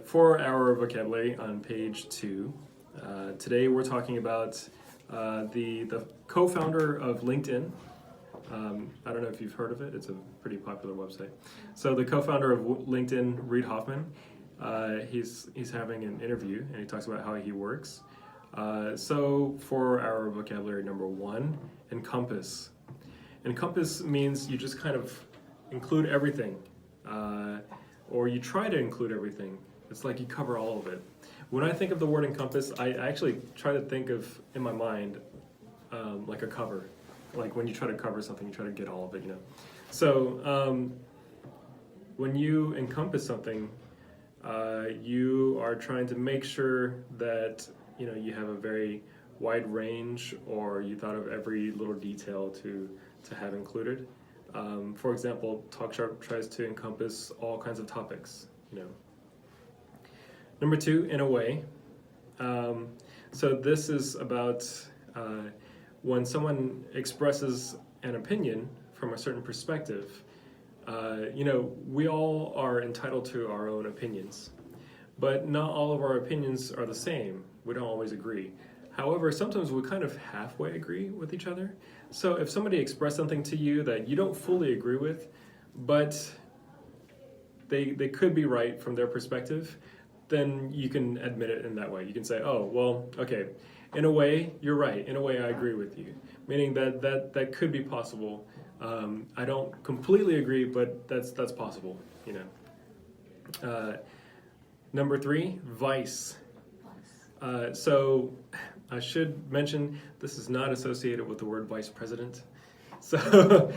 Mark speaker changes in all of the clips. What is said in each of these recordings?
Speaker 1: for our vocabulary on page 2, today we're talking about the co-founder of LinkedIn. I don't know if you've heard of it. It's a pretty popular website. So the co-founder of LinkedIn, Reid Hoffman, he's having an interview and he talks about how he works. So for our vocabulary number 1, encompass. Encompass means you just kind of include everything, or you try to include everything. It's like you cover all of it. When I think of the word encompass, I actually try to think of, in my mind, like a cover. Like when you try to cover something, you try to get all of it, you know. So when you encompass something, you are trying to make sure that you have a very wide range, or you thought of every little detail to have included. For example, TalkSharp tries to encompass all kinds of topics, Number 2, in a way. So this is about when someone expresses an opinion from a certain perspective. We all are entitled to our own opinions, but not all of our opinions are the same. We don't always agree. However, sometimes we kind of halfway agree with each other. So if somebody expressed something to you that you don't fully agree with, but they could be right from their perspective, then you can admit it in that way. You can say, oh, well, okay, in a way, you're right. In a way, I agree with you. Meaning that could be possible. I don't completely agree, but that's possible, Number 3, vice. So I should mention this is not associated with the word vice president. So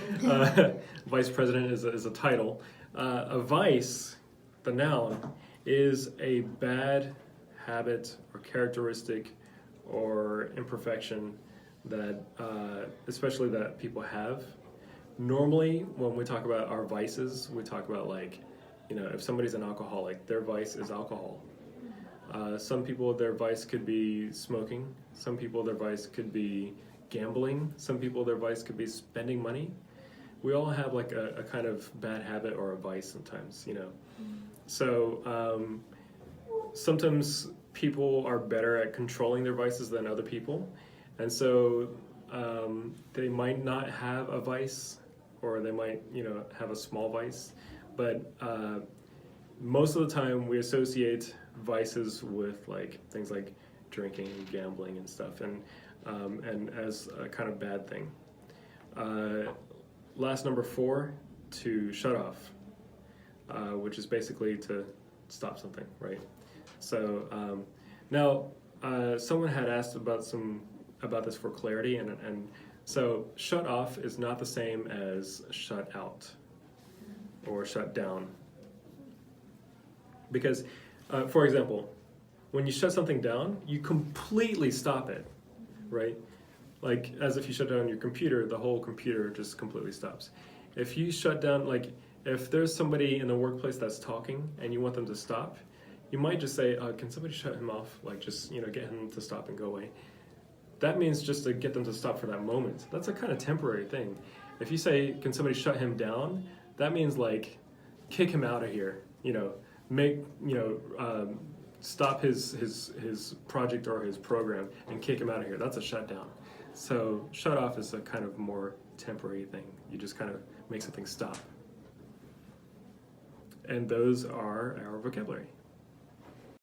Speaker 1: vice president is a title. A vice, the noun, is a bad habit or characteristic or imperfection that, especially that people have. Normally, when we talk about our vices, we talk about if somebody's an alcoholic, their vice is alcohol. Some people, their vice could be smoking. Some people, their vice could be gambling. Some people, their vice could be spending money. We all have a kind of bad habit or a vice sometimes, So sometimes people are better at controlling their vices than other people. And so they might not have a vice, or they might, have a small vice. But most of the time we associate vices with things like drinking and gambling and stuff, and as a kind of bad thing. Last, number 4, to shut off, which is basically to stop something, right? So now someone had asked about this for clarity, and so shut off is not the same as shut out or shut down. Because, for example, when you shut something down, you completely stop it, right? Like as if you shut down your computer, the whole computer just completely stops. If you shut down, if there's somebody in the workplace that's talking and you want them to stop, you might just say, can somebody shut him off? Get him to stop and go away. That means just to get them to stop for that moment. That's a kind of temporary thing. If you say, can somebody shut him down? That means kick him out of here, stop his project or his program and kick him out of here. That's a shutdown. So shut off is a kind of more temporary thing. You just kind of make something stop. And those are our vocabulary.